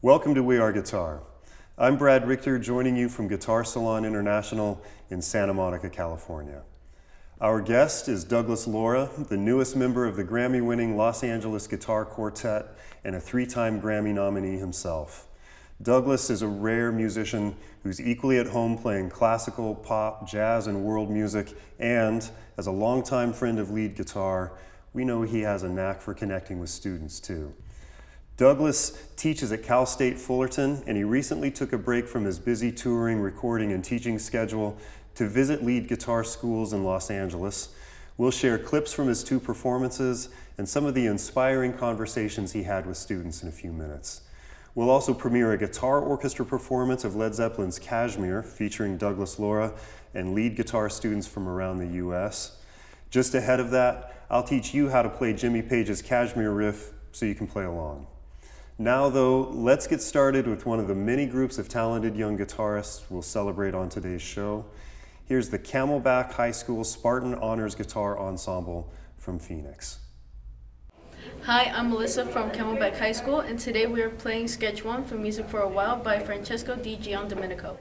Welcome to We Are Guitar. I'm Brad Richter, joining you from Guitar Salon International in Santa Monica, California. Our guest is Douglas Lora, the newest member of the Grammy-winning Los Angeles Guitar Quartet and a 3-time Grammy nominee himself. Douglas is a rare musician who's equally at home playing classical, pop, jazz, and world music, and as a longtime friend of lead guitar, we know he has a knack for connecting with students too. Douglas teaches at Cal State Fullerton, and he recently took a break from his busy touring, recording, and teaching schedule to visit lead guitar schools in Los Angeles. We'll share clips from his 2 performances and some of the inspiring conversations he had with students in a few minutes. We'll also premiere a guitar orchestra performance of Led Zeppelin's Kashmir, featuring Douglas Lora and lead guitar students from around the US. Just ahead of that, I'll teach you how to play Jimmy Page's Kashmir riff so you can play along. Now though, let's get started with one of the many groups of talented young guitarists we'll celebrate on today's show. Here's the Camelback High School Spartan Honors Guitar Ensemble from Phoenix. Hi, I'm Melissa from Camelback High School, and today we are playing Sketch 1 from Music for a While by Francesco di Giandomenico.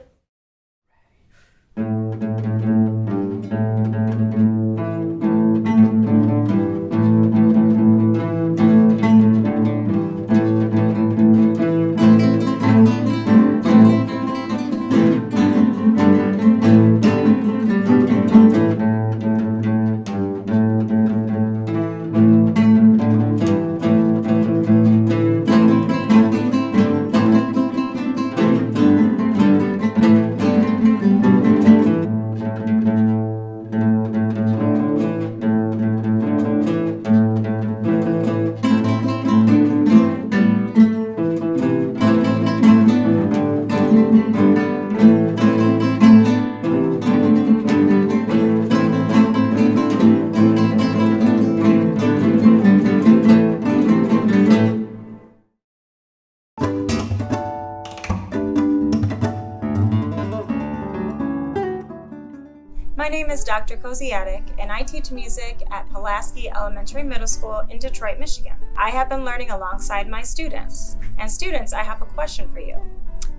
My name is Dr. Koziatic, and I teach music at Pulaski Elementary Middle School in Detroit, Michigan. I have been learning alongside my students. And students, I have a question for you.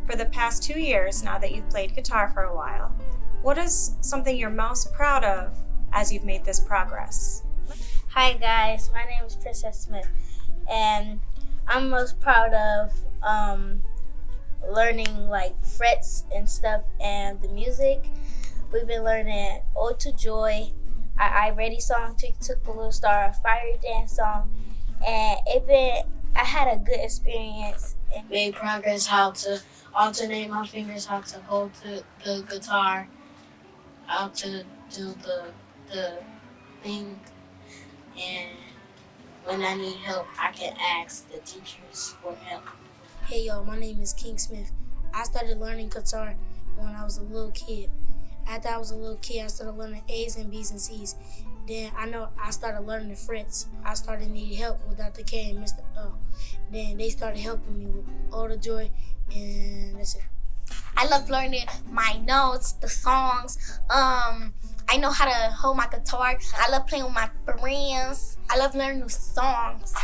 For the past 2 years, now that you've played guitar for a while, what is something you're most proud of as you've made this progress? Hi guys, my name is Princess Smith, and I'm most proud of learning like frets and stuff and the music. We've been learning Ode to Joy, I Ready song, Took the Little Star, Fiery Dance song, and I had a good experience. Made progress how to alternate my fingers, how to hold the guitar, how to do the thing, and when I need help, I can ask the teachers for help. Hey y'all, my name is King Smith. I started learning guitar when I was a little kid. After I was a little kid, I started learning A's and B's and C's. Then I started learning the frets. I started needing help with Dr. K and Mr. O. Then they started helping me with all the joy, and that's it. I love learning my notes, the songs. I know how to hold my guitar. I love playing with my friends. I love learning new songs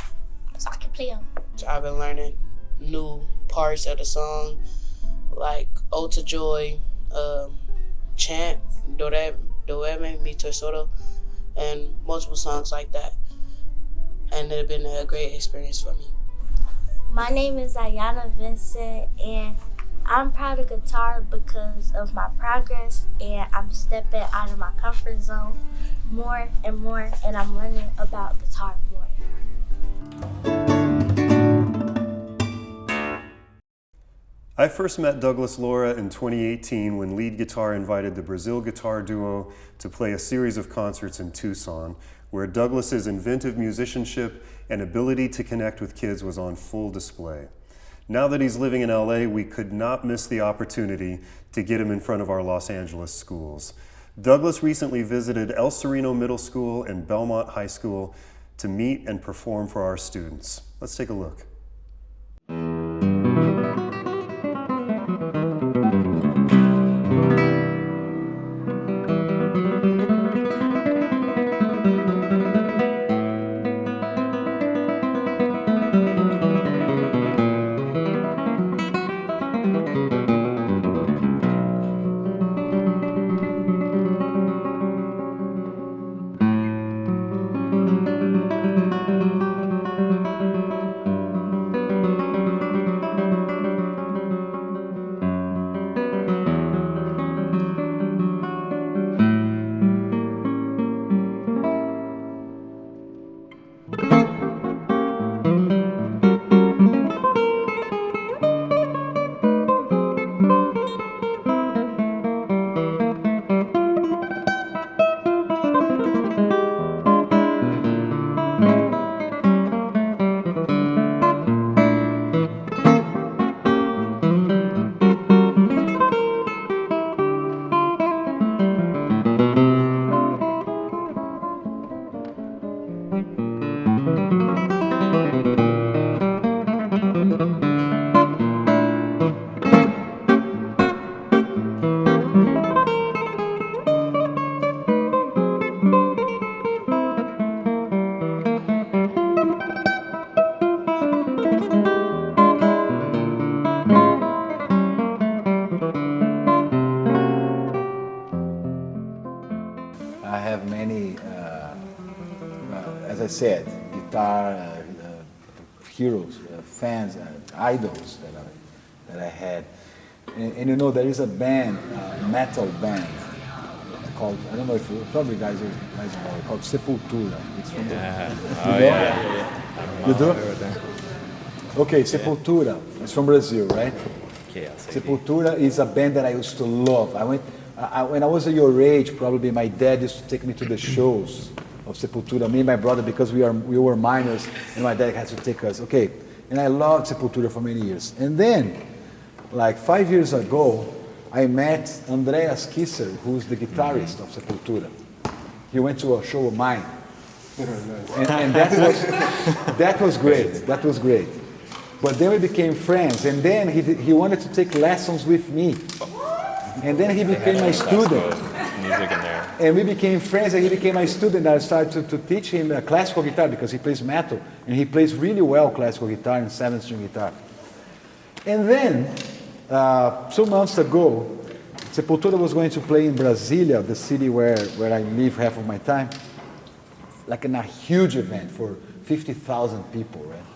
so I can play them. I've been learning new parts of the song, like Ode to Joy, Chant, Do Re Mi Tesoro, and multiple songs like that. And it's been a great experience for me. My name is Ayana Vincent, and I'm proud of guitar because of my progress, and I'm stepping out of my comfort zone more and more, and I'm learning about guitar more. I first met Douglas Lora in 2018 when lead guitar invited the Brazil guitar duo to play a series of concerts in Tucson, where Douglas's inventive musicianship and ability to connect with kids was on full display. Now that he's living in LA, we could not miss the opportunity to get him in front of our Los Angeles schools. Douglas recently visited El Sereno Middle School and Belmont High School to meet and perform for our students. Let's take a look. I have many, as I said, guitar heroes, fans, idols that I had. And you know, there is a band, metal band, called, I don't know if you, probably guys know, called Sepultura. It's from you do? Okay, Sepultura. It's from Brazil, right? Sepultura is a band that I used to love. When I was at your age, probably my dad used to take me to the shows of Sepultura, me and my brother, because we were minors, and my dad had to take us. Okay, and I loved Sepultura for many years. And then, like 5 years ago, I met Andreas Kisser, who's the guitarist of Sepultura. He went to a show of mine, and that was great. That was great. But then we became friends, and then he wanted to take lessons with me. And then he became my student. Music in there. And we became friends, and he became my student. I started to teach him classical guitar because he plays metal, and he plays really well classical guitar and 7-string guitar. And then, 2 months ago, Sepultura was going to play in Brasilia, the city where I live half of my time, like in a huge event for 50,000 people, right?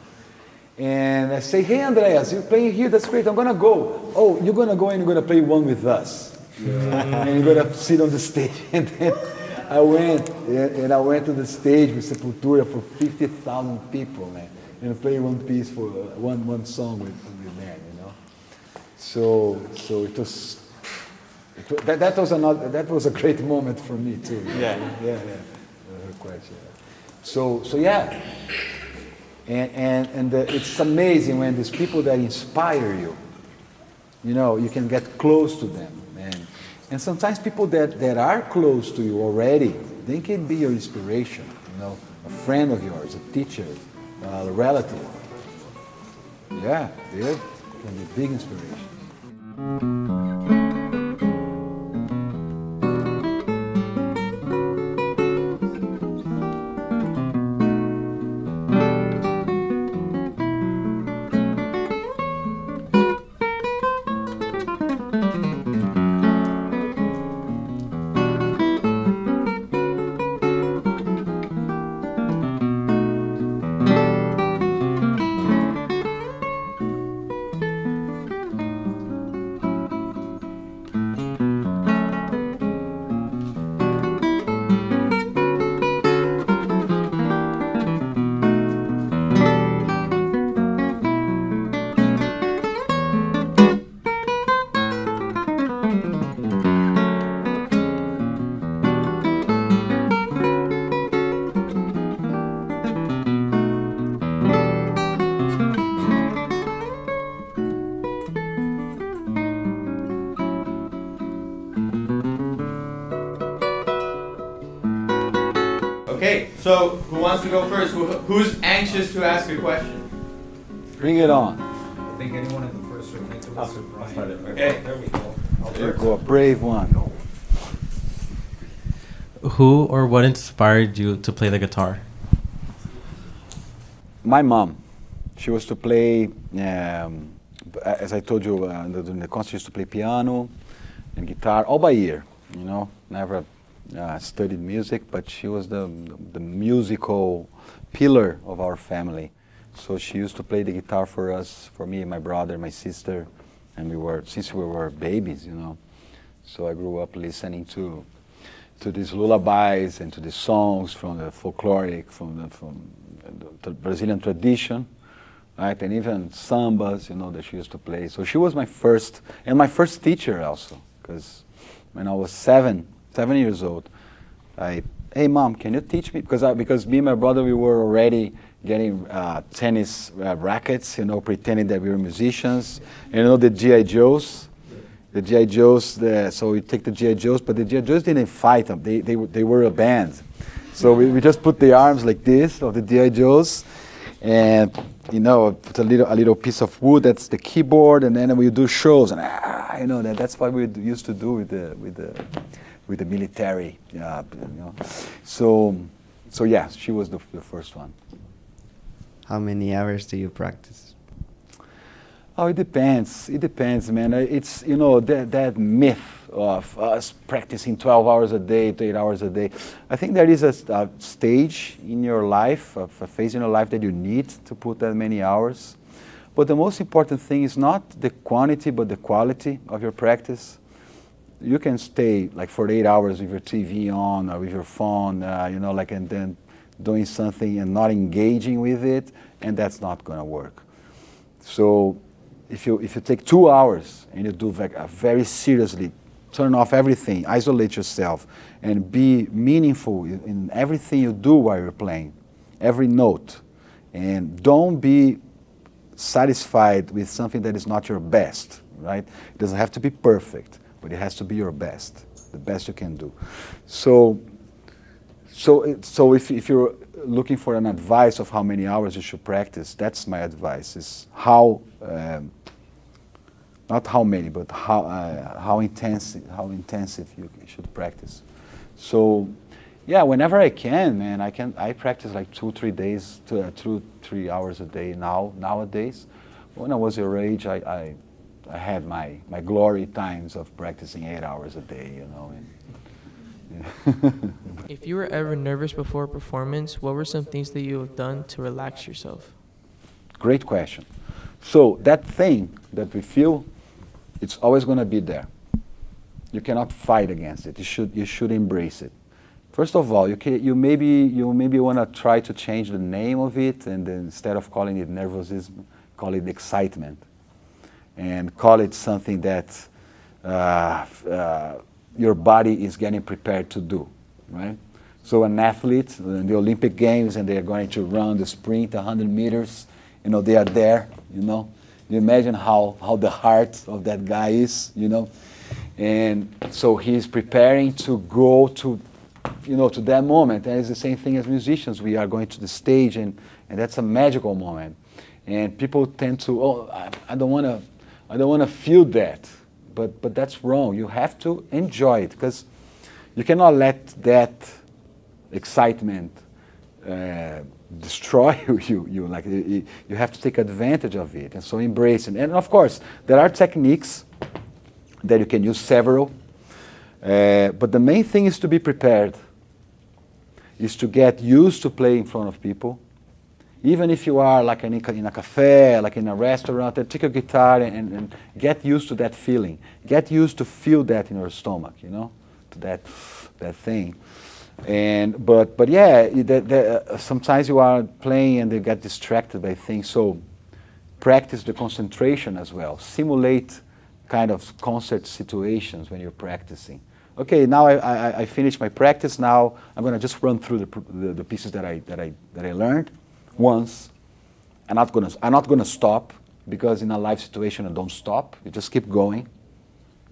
And I say, hey, Andreas, you're playing here, that's great, I'm gonna go. Oh, you're gonna go and you're gonna play one with us. And you're gonna sit on the stage. And then I went to the stage with Sepultura for 50,000 people, man. And I played one piece for one song with them, you know. So that was a great moment for me too. Yeah. So yeah. And it's amazing when these people that inspire you, you know, you can get close to them. And sometimes people that are close to you already, they can be your inspiration, you know, a friend of yours, a teacher, a relative. Yeah, they can be big inspiration. Okay, so who wants to go first? Who's anxious to ask a question? Bring it on. I think anyone in the first row. Okay, there we go. There you go, a brave one. Who or what inspired you to play the guitar? My mom. She was to play, as I told you, during the concert, she used to play piano and guitar all by ear, you know, never studied music, but she was the musical pillar of our family. So she used to play the guitar for us, for me, my brother, my sister, and since we were babies, you know. So I grew up listening to these lullabies and to these songs from the folkloric, from the Brazilian tradition, right? And even sambas, you know, that she used to play. So she was my first teacher also, because when I was seven years old, hey mom, can you teach me? Because me and my brother, we were already getting tennis rackets, you know, pretending that we were musicians. And you know the G.I. Joes? The G.I. Joes, so we take the G.I. Joes, but the G.I. Joes didn't fight them. They were a band. So we just put the arms like this of the G.I. Joes, and you know, put a little piece of wood. That's the keyboard, and then we do shows, and you know that's what we used to do with the military. You know. So yeah, she was the first one. How many hours do you practice? Oh, it depends. It depends, man. It's, you know, that myth of us practicing 12 hours a day to 8 hours a day. I think there is a stage in your life, a phase in your life that you need to put that many hours. But the most important thing is not the quantity, but the quality of your practice. You can stay like for 8 hours with your TV on or with your phone, you know, like, and then doing something and not engaging with it, and that's not going to work. So if you take 2 hours and you do like very seriously, turn off everything, isolate yourself, and be meaningful in everything you do while you're playing, every note, and don't be satisfied with something that is not your best, right? It doesn't have to be perfect, but it has to be your best, the best you can do. So if you're looking for an advice of how many hours you should practice, that's my advice, is how, not how many, but how intensive you should practice. So yeah, whenever I can, man, I practice like 2-3 hours a day nowadays. When I was your age, I had my glory times of practicing 8 hours a day, you know. If you were ever nervous before a performance, what were some things that you have done to relax yourself? Great question. So that thing that we feel, it's always going to be there. You cannot fight against it. You should embrace it. First of all, you maybe want to try to change the name of it, and then instead of calling it nervosism, call it excitement, and call it something that your body is getting prepared to do, right? So an athlete in the Olympic Games, and they're going to run the sprint 100 meters, you know, they are there, you know. You imagine how the heart of that guy is, you know. And so he's preparing to go to, you know, to that moment. And it's the same thing as musicians. We are going to the stage, and that's a magical moment. And people tend to, oh, I don't want to feel that. But that's wrong. You have to enjoy it, because you cannot let that excitement destroy you. Like, you have to take advantage of it, and so embrace it. And of course, there are techniques that you can use, several. But the main thing is to be prepared, is to get used to playing in front of people. Even if you are like in a cafe, like in a restaurant, take a guitar and get used to that feeling. Get used to feel that in your stomach, you know, to that thing. But yeah, sometimes you are playing and you get distracted by things. So practice the concentration as well. Simulate kind of concert situations when you're practicing. Okay, now I finished my practice. Now I'm going to just run through the pieces that I learned once. I'm not gonna stop, because in a live situation you don't stop. You just keep going.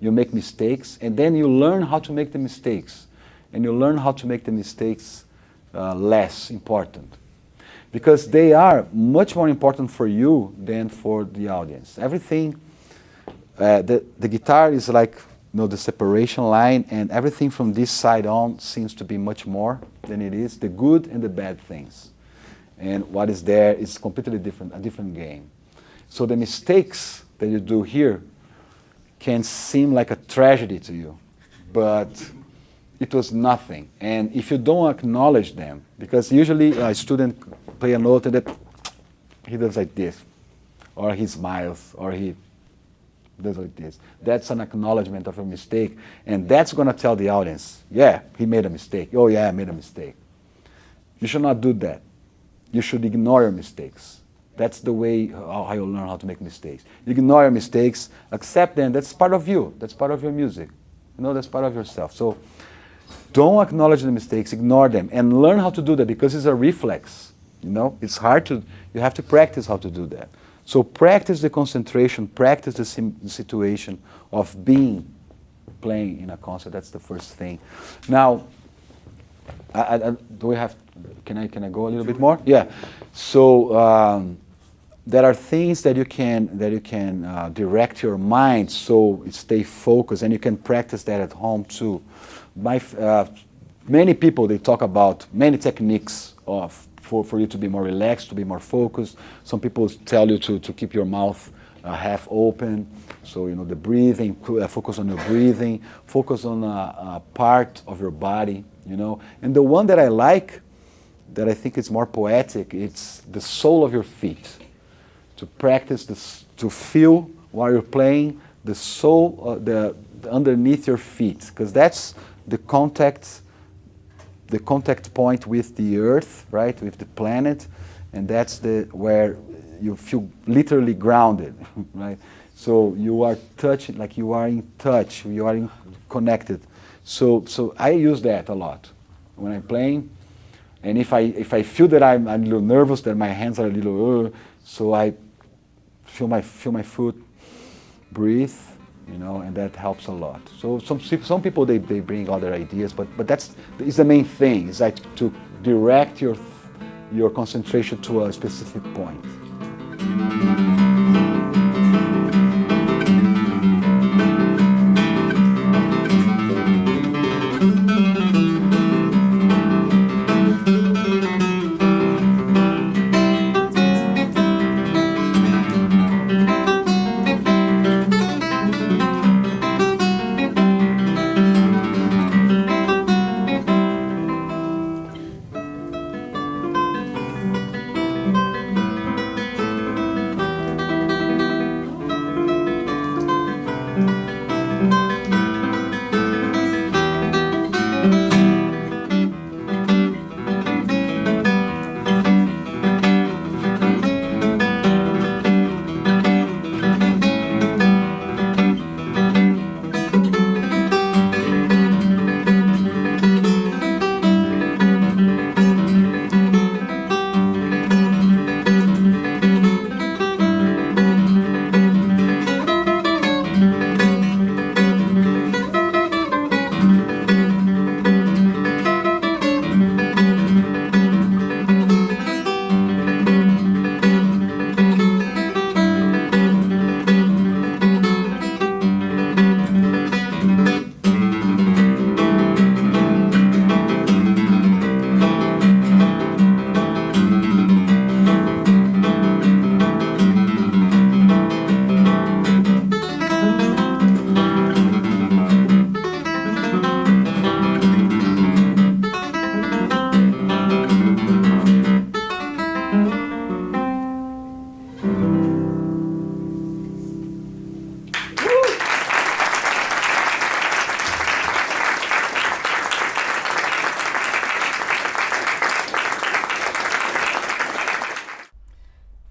You make mistakes, and then you learn how to make the mistakes, and you learn how to make the mistakes less important, because they are much more important for you than for the audience. Everything, the guitar is like, you know, the separation line, and everything from this side on seems to be much more than it is, the good and the bad things. And what is there is completely different, a different game. So the mistakes that you do here can seem like a tragedy to you, but it was nothing. And if you don't acknowledge them, because usually a student play a note and he does like this, or he smiles, or he does like this. That's an acknowledgement of a mistake, and that's going to tell the audience, yeah, he made a mistake. Oh yeah, I made a mistake. You should not do that. You should ignore your mistakes. That's the way how you learn how to make mistakes. Ignore your mistakes, accept them. That's part of you. That's part of your music. You know, that's part of yourself. So don't acknowledge the mistakes, ignore them, and learn how to do that, because it's a reflex. You know, it's hard to, you have to practice how to do that. So practice the concentration, practice the situation of playing in a concert. That's the first thing. Now, do we have? Can I go a little bit more? Yeah. So there are things that you can direct your mind so it stay focused, and you can practice that at home too. Many people, they talk about many techniques for you to be more relaxed, to be more focused. Some people tell you to keep your mouth half open. So, you know, the breathing, focus on your breathing, focus on a part of your body, you know. And the one that I like, that I think is more poetic, it's the sole of your feet. To practice this, to feel while you're playing the sole, the underneath your feet, because that's the contact point with the earth, right, with the planet, and that's where you feel literally grounded, right? So you are touching, like you are in touch, you are connected. So I use that a lot when I'm playing, and if I feel that I'm a little nervous, that my hands are a little, so I feel my foot, breathe, you know, and that helps a lot. So some people they bring other ideas, but that's is the main thing. Is like to direct your concentration to a specific point.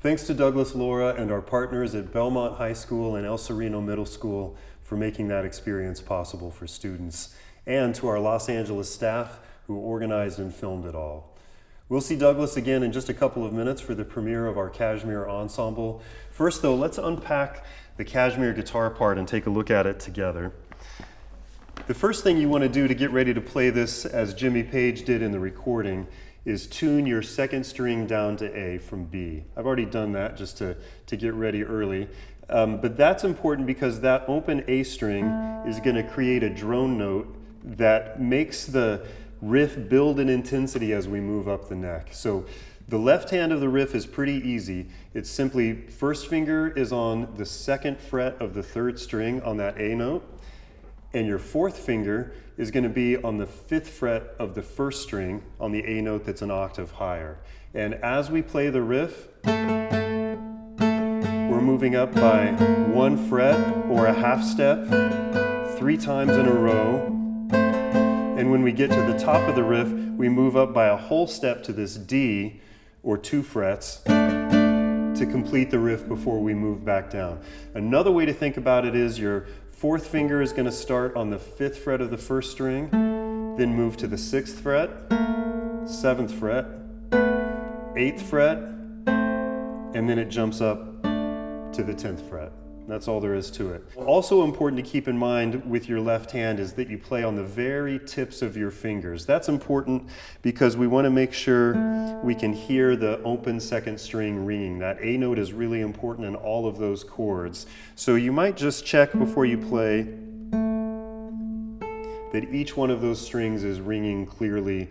Thanks to Douglas Lora and our partners at Belmont High School and El Sereno Middle School for making that experience possible for students, and to our Los Angeles staff who organized and filmed it all. We'll see Douglas again in just a couple of minutes for the premiere of our Kashmir Ensemble. First though, let's unpack the Kashmir guitar part and take a look at it together. The first thing you want to do to get ready to play this, as Jimmy Page did in the recording, is tune your second string down to A from B. I've already done that just to get ready early. But that's important because that open A string is going to create a drone note that makes the riff build in intensity as we move up the neck. So the left hand of the riff is pretty easy. It's simply first finger is on the second fret of the third string on that A note, and your fourth finger is going to be on the fifth fret of the first string on the A note that's an octave higher. And as we play the riff, we're moving up by one fret or a half step 3 times in a row. And when we get to the top of the riff, we move up by a whole step to this D, or 2 frets, to complete the riff before we move back down. Another way to think about it is your fourth finger is going to start on the 5th fret of the first string, then move to the 6th fret, 7th fret, 8th fret, and then it jumps up to the 10th fret. That's all there is to it. Also important to keep in mind with your left hand is that you play on the very tips of your fingers. That's important because we want to make sure we can hear the open second string ringing. That A note is really important in all of those chords. So you might just check before you play that each one of those strings is ringing clearly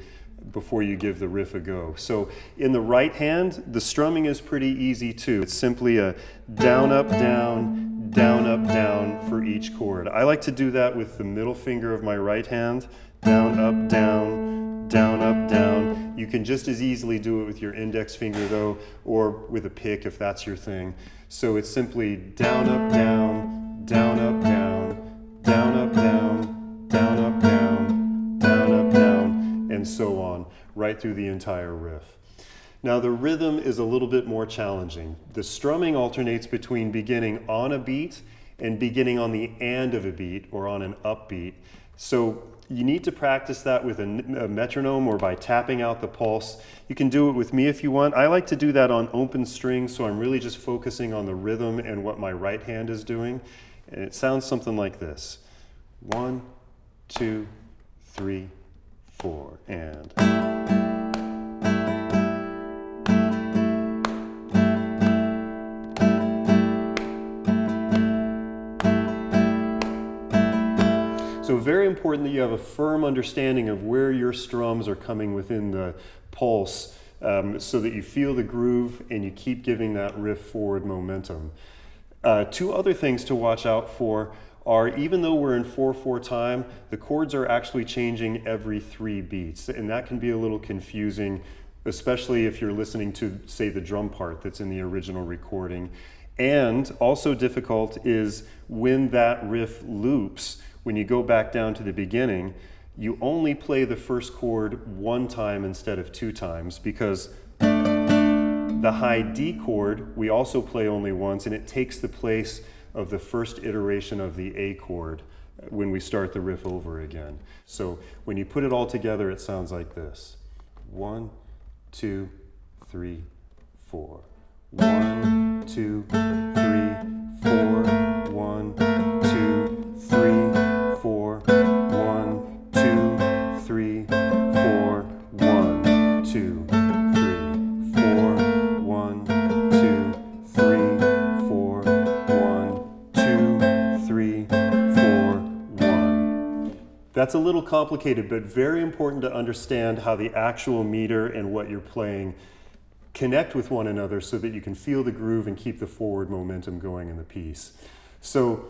before you give the riff a go. So in the right hand, the strumming is pretty easy too. It's simply a down, up, down, down, up, down for each chord. I like to do that with the middle finger of my right hand, down, up, down, down, up, down. You can just as easily do it with your index finger though, or with a pick if that's your thing. So it's simply down, up, down, down, up, down, down, up, down, down, up, down, down, up, down, and so on, right through the entire riff. Now the rhythm is a little bit more challenging. The strumming alternates between beginning on a beat and beginning on the and of a beat or on an upbeat. So you need to practice that with a metronome or by tapping out the pulse. You can do it with me if you want. I like to do that on open strings, so I'm really just focusing on the rhythm and what my right hand is doing. And it sounds something like this. 1, 2, 3, 4, and. So very important that you have a firm understanding of where your strums are coming within the pulse so that you feel the groove and you keep giving that riff forward momentum. Two other things to watch out for are, even though we're in 4/4 time, the chords are actually changing every 3 beats, and that can be a little confusing, especially if you're listening to, say, the drum part that's in the original recording. And also difficult is when that riff loops. When you go back down to the beginning, you only play the first chord 1 time instead of 2 times, because the high D chord we also play only once, and it takes the place of the first iteration of the A chord when we start the riff over again. So when you put it all together, it sounds like this. 1, 2, 3, 4. 1, 2, 3, 4. 1, 2, 3, 4. 1, 2, 3, 4. 1, 2, 3, 4. 1, 2, 3, 4. 1, 2, 3, 4. 1. That's a little complicated, but very important to understand how the actual meter and what you're playing connect with one another so that you can feel the groove and keep the forward momentum going in the piece. So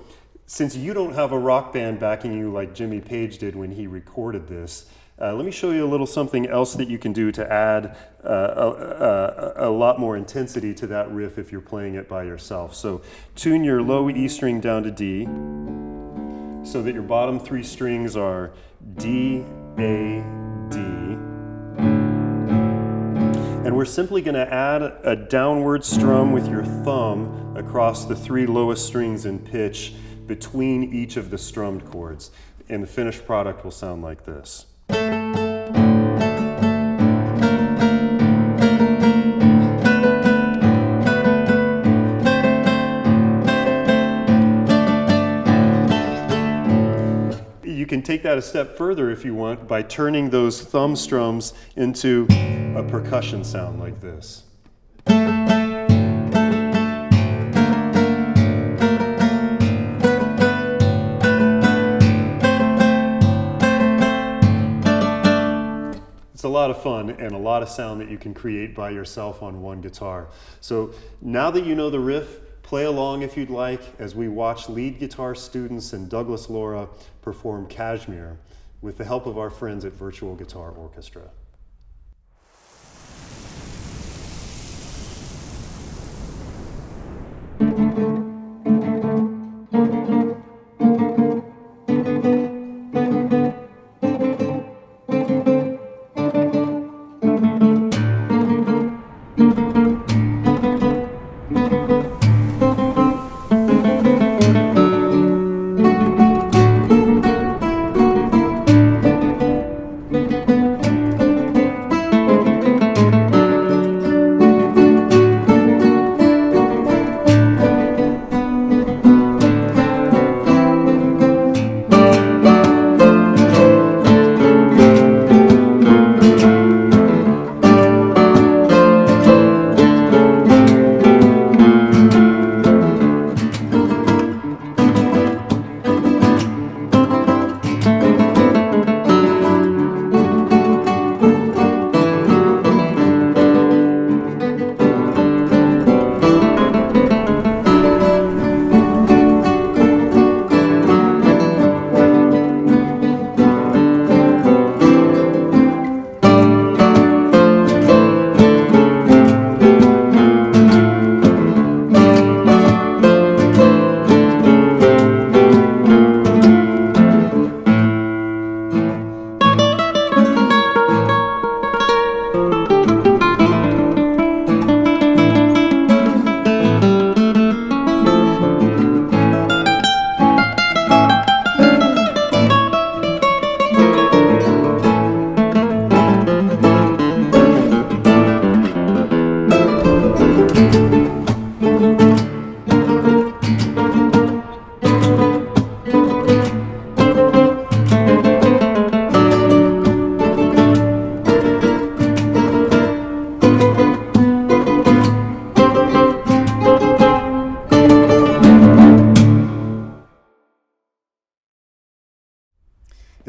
since you don't have a rock band backing you like Jimmy Page did when he recorded this, let me show you a little something else that you can do to add a lot more intensity to that riff if you're playing it by yourself. So tune your low E string down to D so that your bottom 3 strings are D, A, D. And we're simply going to add a downward strum with your thumb across the 3 lowest strings in pitch between each of the strummed chords. And the finished product will sound like this. You can take that a step further if you want by turning those thumb strums into a percussion sound like this. It's a lot of fun and a lot of sound that you can create by yourself on one guitar. So now that you know the riff, play along if you'd like as we watch lead guitar students and Douglas Lora perform Kashmir with the help of our friends at Virtual Guitar Orchestra.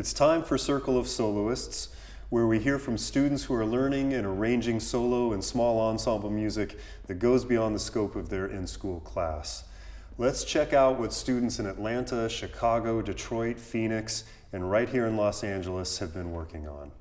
It's time for Circle of Soloists, where we hear from students who are learning and arranging solo and small ensemble music that goes beyond the scope of their in-school class. Let's check out what students in Atlanta, Chicago, Detroit, Phoenix, and right here in Los Angeles have been working on.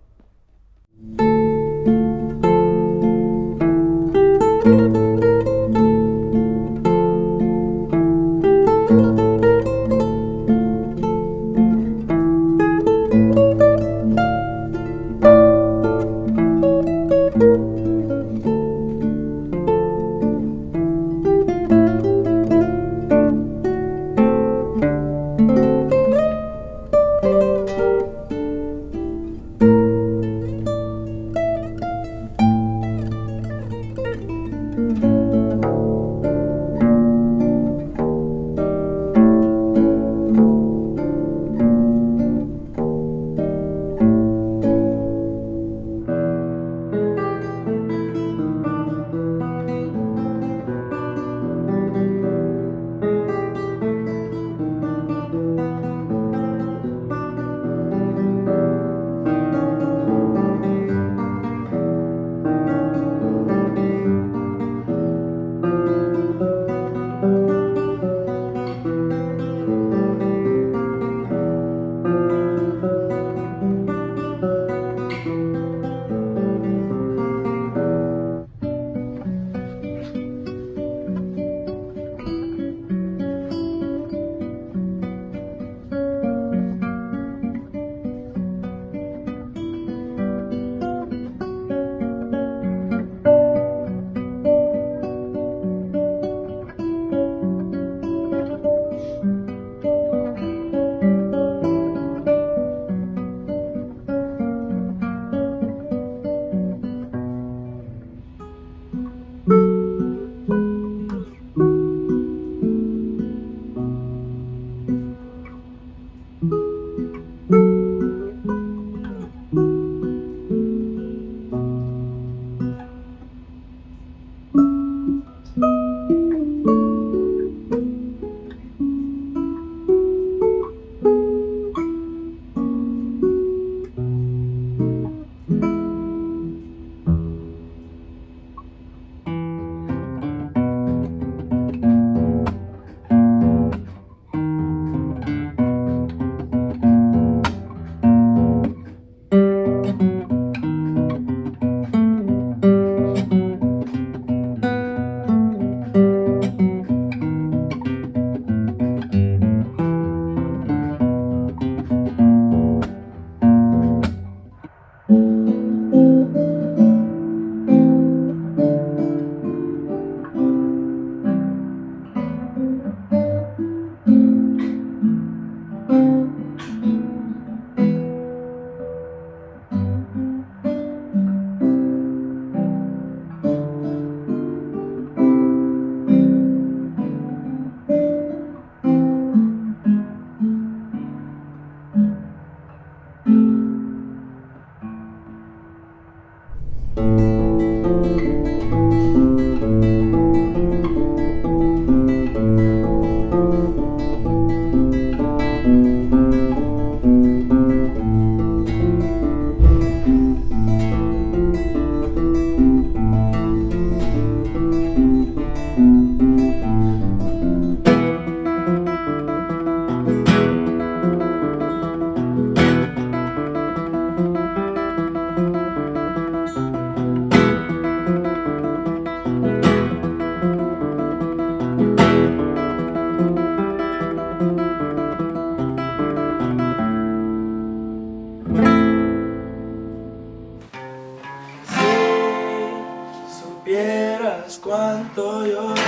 cuánto lloré,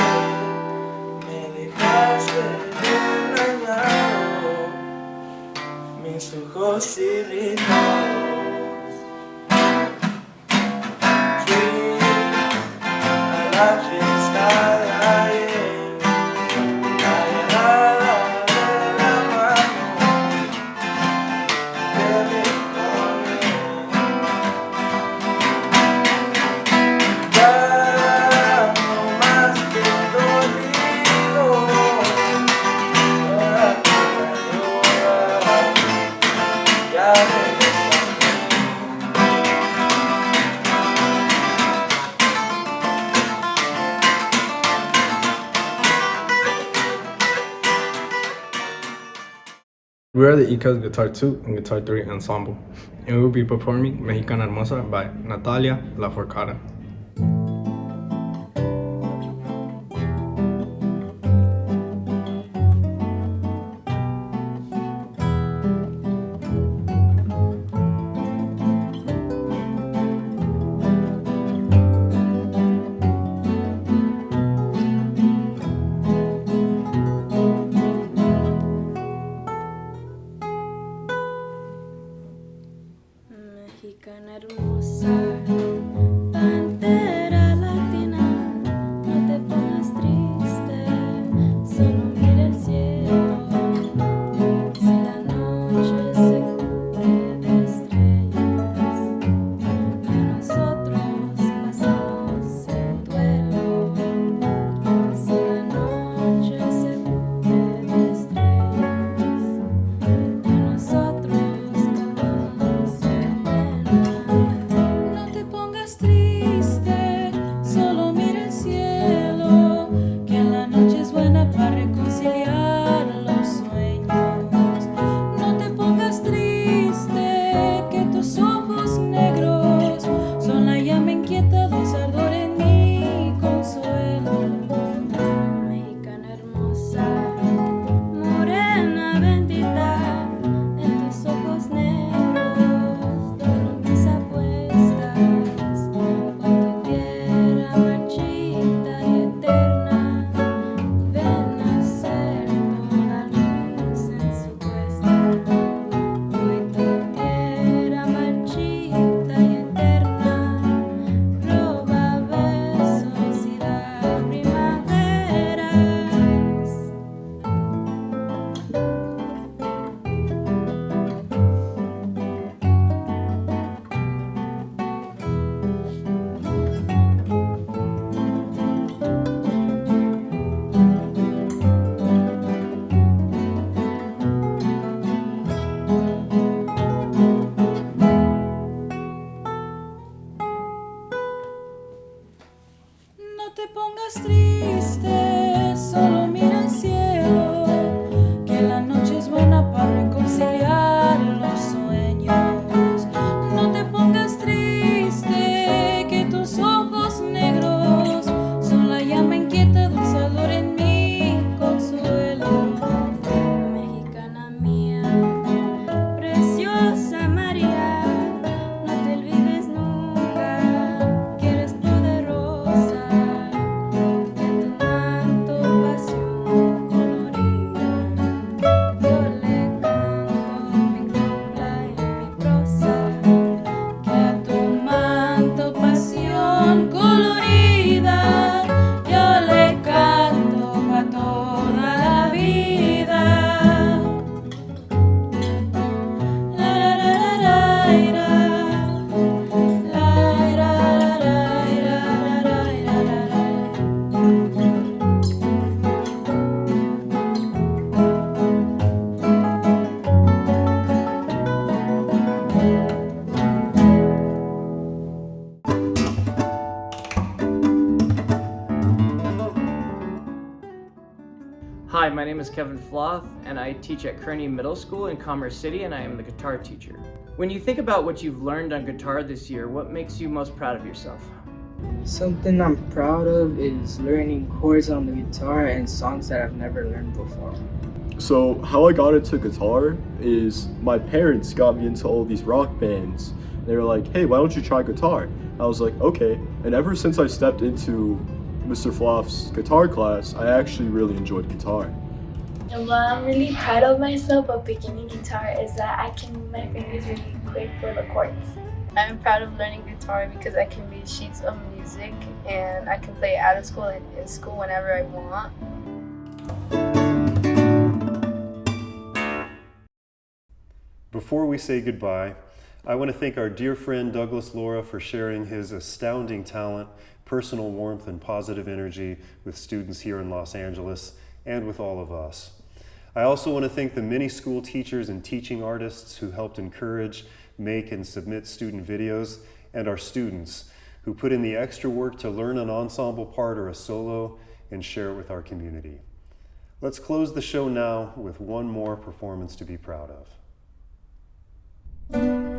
me dejaste engañado, mis ojos irritados. Fui a la fiesta de ayer, la llamada de la mano de mi ya We are the eCALS Guitar 2 and Guitar 3 Ensemble, and we will be performing Mexicana Hermosa by Natalia Lafourcade. Mexicana hermosa, pantera latina, no te pongas triste, solo mira el cielo. Si la noche se cubre de estrellas, que nosotros pasamos el duelo. Si la noche se cubre de estrellas, que nosotros calmamos el no te pongas triste, solo mira el cielo, que la noche es buena para reconciliar los sueños. No te pongas triste, que tus ojos negros son la llama inquieta, dulce ardor en mi consuelo. Mexicana hermosa, morena bendita, en tus ojos negros doblo mis apuestas por tu tierra marchita y eterna. Ven a ser toda luz en su cuesta. Hoy tu tierra marchita y eterna roba besos y da primaveras. No te pongas triste, solo mira el cielo, que la noche es buena para reconciliar los sueños. No te pongas triste, que tus ojos negros son la llama inquieta, dulce ardor en mi consuelo. Mexicana mía, preciosa María, no te olvides nunca que eres poderosa, que tu manto pasión colorida. Yo le canto mi copla y mi prosa, que a tu manto pasión colorida yo le canto pa' toda la vida. La la la la la la la Hi, my name is Kevin Floth, and I teach at Kearney Middle School in Commerce City, and I am the guitar teacher. When you think about what you've learned on guitar this year, what makes you most proud of yourself? Something I'm proud of is learning chords on the guitar and songs that I've never learned before. So how I got into guitar is my parents got me into all these rock bands. They were like, hey, why don't you try guitar? I was like, okay. And ever since I stepped into Mr. Floth's guitar class, I actually really enjoyed guitar. And what I'm really proud of myself of beginning guitar is that I can move my fingers really quick for the chords. I'm proud of learning guitar because I can read sheets of music and I can play out of school and in school whenever I want. Before we say goodbye, I want to thank our dear friend Douglas Lora for sharing his astounding talent, personal warmth, and positive energy with students here in Los Angeles and with all of us. I also want to thank the many school teachers and teaching artists who helped encourage, make, and submit student videos, and our students who put in the extra work to learn an ensemble part or a solo and share it with our community. Let's close the show now with one more performance to be proud of.